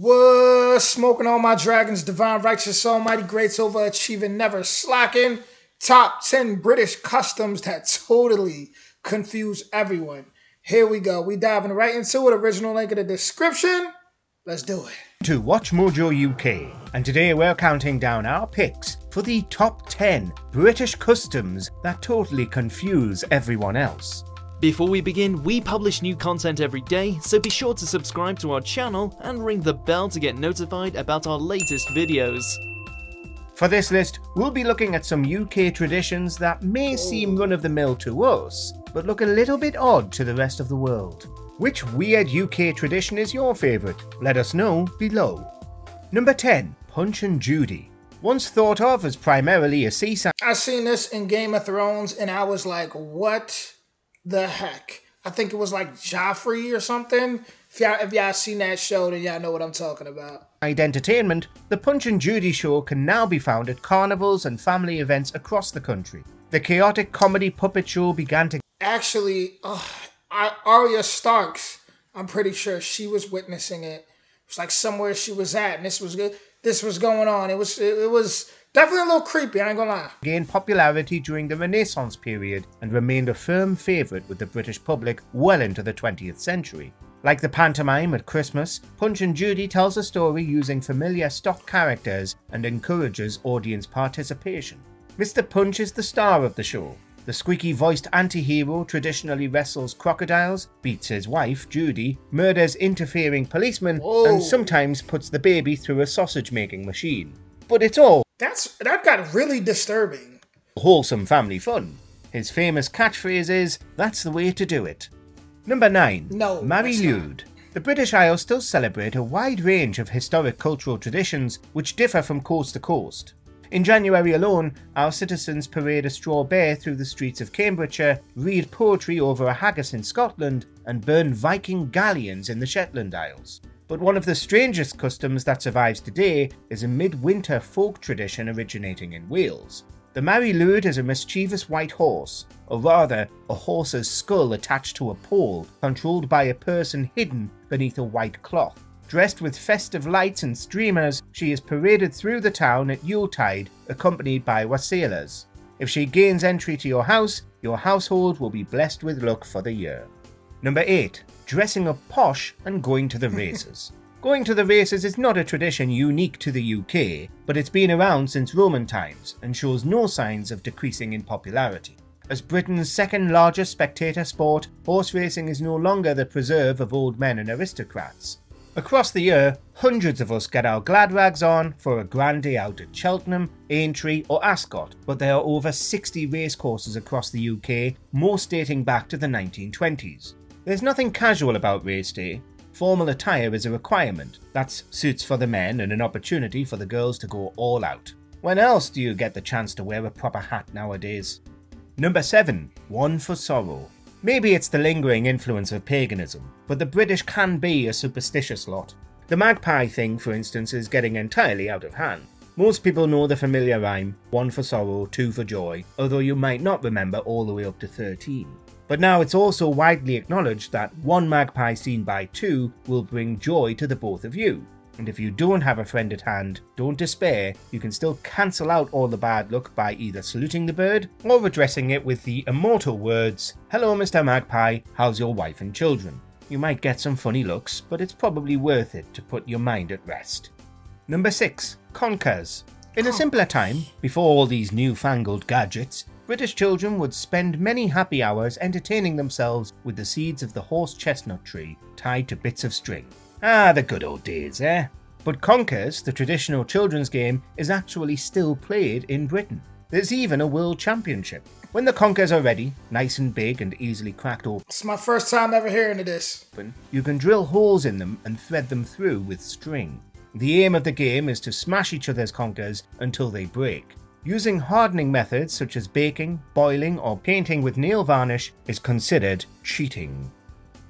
Was smoking all my dragons, divine, righteous, almighty, greats, overachieving, never slacking. Top 10 British customs that totally confuse everyone. Here we go. We diving right into it. Original link in the description. Let's do it. To Watch Mojo UK, and today we're counting down our picks for the top 10 British customs that totally confuse everyone else. Before we begin, we publish new content every day, so be sure to subscribe to our channel and ring the bell to get notified about our latest videos. For this list, we'll be looking at some UK traditions that may seem run-of-the-mill to us, but look a little bit odd to the rest of the world. Which weird UK tradition is your favourite? Let us know below. Number 10. Punch and Judy. Once thought of as primarily a seaside... I seen this in Game of Thrones and I was like, what the heck? I think it was like Joffrey or something. If y'all seen that show, then y'all know what I'm talking about. Entertainment, the Punch and Judy show can now be found at carnivals and family events across the country. The chaotic comedy puppet show began to... Actually, Arya Starks, I'm pretty sure she was witnessing it. It was like somewhere she was at, and this was good. This was going on. It was definitely a little creepy, I ain't gonna lie. Gained popularity during the Renaissance period and remained a firm favourite with the British public well into the 20th century. Like the pantomime at Christmas, Punch and Judy tells a story using familiar stock characters and encourages audience participation. Mr. Punch is the star of the show. The squeaky-voiced anti-hero traditionally wrestles crocodiles, beats his wife, Judy, murders interfering policemen, and sometimes puts the baby through a sausage-making machine. But it's all... That got really disturbing. Wholesome family fun. His famous catchphrase is, "That's the way to do it." Number 9. No, Mary Lwyd. The British Isles still celebrate a wide range of historic cultural traditions which differ from coast to coast. In January alone, our citizens parade a straw bear through the streets of Cambridgeshire, read poetry over a haggis in Scotland, and burn Viking galleons in the Shetland Isles. But one of the strangest customs that survives today is a midwinter folk tradition originating in Wales. The Mary Lwyd is a mischievous white horse, or rather, a horse's skull attached to a pole, controlled by a person hidden beneath a white cloth. Dressed with festive lights and streamers, she is paraded through the town at Yuletide, accompanied by wassailas. If she gains entry to your house, your household will be blessed with luck for the year. Number 8. Dressing up posh and going to the races. Going to the races is not a tradition unique to the UK, but it's been around since Roman times and shows no signs of decreasing in popularity. As Britain's second largest spectator sport, horse racing is no longer the preserve of old men and aristocrats. Across the year, hundreds of us get our glad rags on for a grand day out at Cheltenham, Aintree or Ascot, but there are over 60 racecourses across the UK, most dating back to the 1920s. There's nothing casual about race day. Formal attire is a requirement. That's suits for the men and an opportunity for the girls to go all out. When else do you get the chance to wear a proper hat nowadays? Number 7. One for sorrow. Maybe it's the lingering influence of paganism, but the British can be a superstitious lot. The magpie thing, for instance, is getting entirely out of hand. Most people know the familiar rhyme, 1 for sorrow, 2 for joy, although you might not remember all the way up to 13. But now it's also widely acknowledged that one magpie seen by 2 will bring joy to the both of you. And if you don't have a friend at hand, don't despair, you can still cancel out all the bad luck by either saluting the bird or addressing it with the immortal words, "Hello Mr. Magpie, how's your wife and children?" You might get some funny looks, but it's probably worth it to put your mind at rest. Number 6. Conkers. In a simpler time, before all these newfangled gadgets, British children would spend many happy hours entertaining themselves with the seeds of the horse chestnut tree tied to bits of string. Ah, the good old days, eh? But Conkers, the traditional children's game, is actually still played in Britain. There's even a world championship. When the Conkers are ready, nice and big and easily cracked open, it's my first time ever hearing of this. You can drill holes in them and thread them through with string. The aim of the game is to smash each other's conkers until they break. Using hardening methods such as baking, boiling or painting with nail varnish is considered cheating.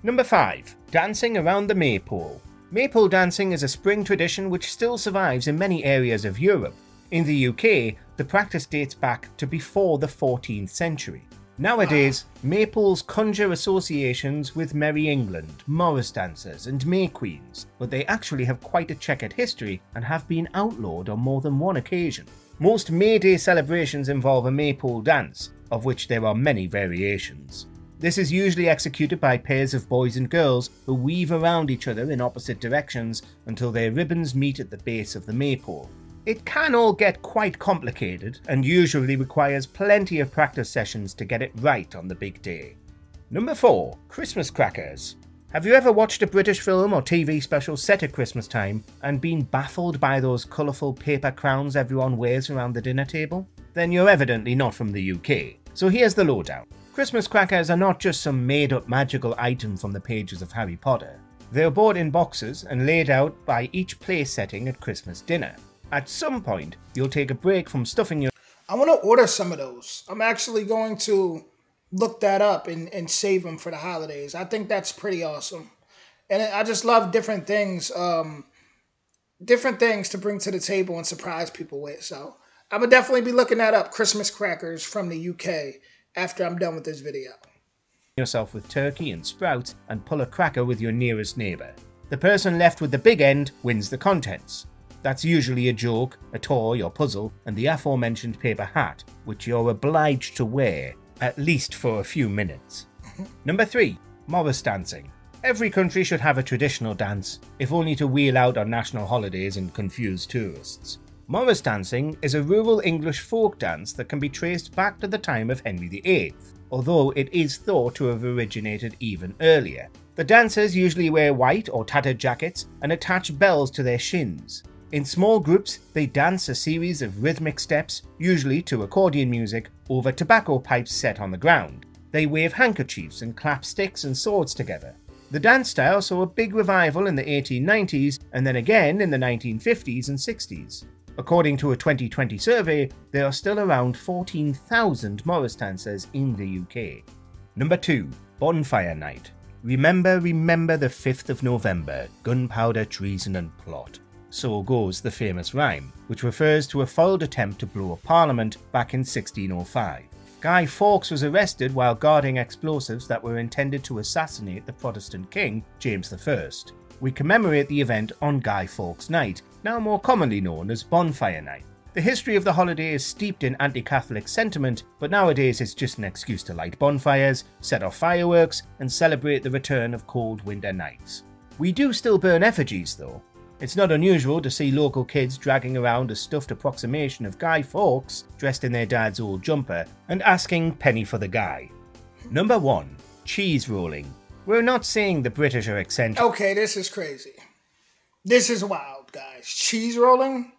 Number 5. Dancing around the maypole. Maypole dancing is a spring tradition which still survives in many areas of Europe. In the UK, the practice dates back to before the 14th century. Nowadays, maypoles conjure associations with Merry England, Morris dancers and May Queens, but they actually have quite a checkered history and have been outlawed on more than one occasion. Most May Day celebrations involve a maypole dance, of which there are many variations. This is usually executed by pairs of boys and girls who weave around each other in opposite directions until their ribbons meet at the base of the maypole. It can all get quite complicated and usually requires plenty of practice sessions to get it right on the big day. Number 4. Christmas crackers. Have you ever watched a British film or TV special set at Christmas time and been baffled by those colourful paper crowns everyone wears around the dinner table? Then you're evidently not from the UK. So here's the lowdown. Christmas crackers are not just some made-up magical item from the pages of Harry Potter. They're bought in boxes and laid out by each place setting at Christmas dinner. At some point, you'll take a break from stuffing your... I want to order some of those. I'm actually going to look that up and save them for the holidays. I think that's pretty awesome. And I just love different things to bring to the table and surprise people with. So I'm going to definitely be looking that up, Christmas crackers from the UK, after I'm done with this video. Yourself with turkey and sprouts and pull a cracker with your nearest neighbour. The person left with the big end wins the contents. That's usually a joke, a toy or puzzle, and the aforementioned paper hat, which you're obliged to wear, at least for a few minutes. Number 3. Morris Dancing. Every country should have a traditional dance, if only to wheel out on national holidays and confuse tourists. Morris Dancing is a rural English folk dance that can be traced back to the time of Henry VIII, although it is thought to have originated even earlier. The dancers usually wear white or tattered jackets and attach bells to their shins. In small groups, they dance a series of rhythmic steps, usually to accordion music, over tobacco pipes set on the ground. They wave handkerchiefs and clap sticks and swords together. The dance style saw a big revival in the 1890s and then again in the 1950s and 60s. According to a 2020 survey, there are still around 14,000 Morris dancers in the UK. Number 2. Bonfire Night. Remember the 5th of November, gunpowder, treason and plot. So goes the famous rhyme, which refers to a foiled attempt to blow up Parliament back in 1605. Guy Fawkes was arrested while guarding explosives that were intended to assassinate the Protestant king, James I. We commemorate the event on Guy Fawkes Night, now more commonly known as Bonfire Night. The history of the holiday is steeped in anti-Catholic sentiment, but nowadays it's just an excuse to light bonfires, set off fireworks, and celebrate the return of cold winter nights. We do still burn effigies though. It's not unusual to see local kids dragging around a stuffed approximation of Guy Fawkes dressed in their dad's old jumper and asking penny for the guy. Number 1. Cheese rolling. We're not saying the British are eccentric. Okay, this is crazy. This is wild, guys. Cheese rolling?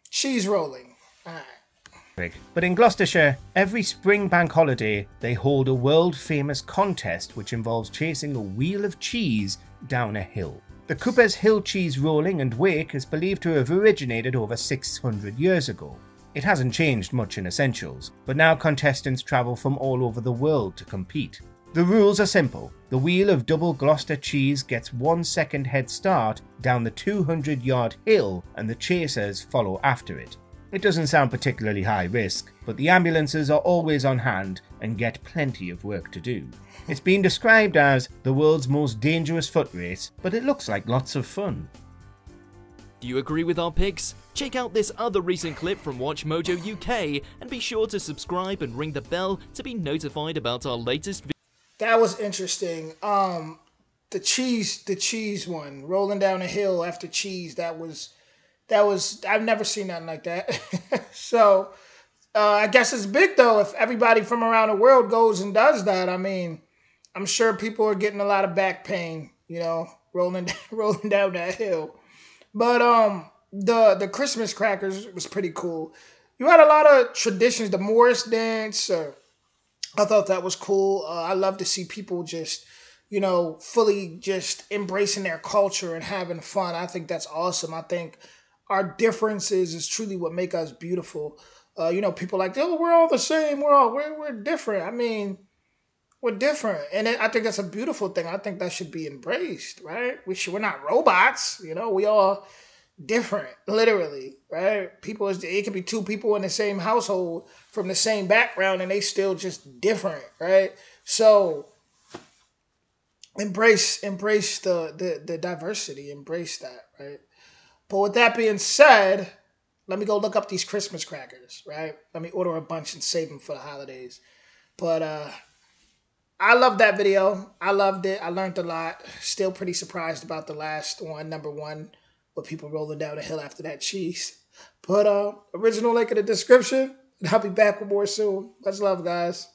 Cheese rolling. Alright. But in Gloucestershire, every spring bank holiday, they hold a world-famous contest which involves chasing a wheel of cheese down a hill. The Cooper's Hill cheese rolling and wake is believed to have originated over 600 years ago. It hasn't changed much in essentials, but now contestants travel from all over the world to compete. The rules are simple. The wheel of double Gloucester cheese gets 1 second head start down the 200-yard hill and the chasers follow after it. It doesn't sound particularly high risk, but the ambulances are always on hand and get plenty of work to do. It's been described as the world's most dangerous foot race, but it looks like lots of fun. Do you agree with our picks? Check out this other recent clip from Watch Mojo UK and be sure to subscribe and ring the bell to be notified about our latest video. That was interesting. The cheese one, rolling down a hill after cheese. That was. I've never seen nothing like that. So, I guess it's big though. If everybody from around the world goes and does that, I mean, I'm sure people are getting a lot of back pain, you know, rolling down that hill. But the Christmas crackers was pretty cool. You had a lot of traditions. The Moris dance. I thought that was cool. I love to see people just, you know, fully just embracing their culture and having fun. I think that's awesome. I think our differences is truly what make us beautiful. You know, people like, oh, we're all the same. We're different. I mean, we're different. And I think that's a beautiful thing. I think that should be embraced, right? We're not robots. You know, we all different, literally, right? It could be two people in the same household from the same background and they still just different, right? So embrace the diversity, embrace that, right? But with that being said, let me go look up these Christmas crackers, right? Let me order a bunch and save them for the holidays. But I loved that video. I loved it. I learned a lot. Still pretty surprised about the last one, number one, with people rolling down the hill after that cheese. But original link in the description. And I'll be back with more soon. Much love, guys.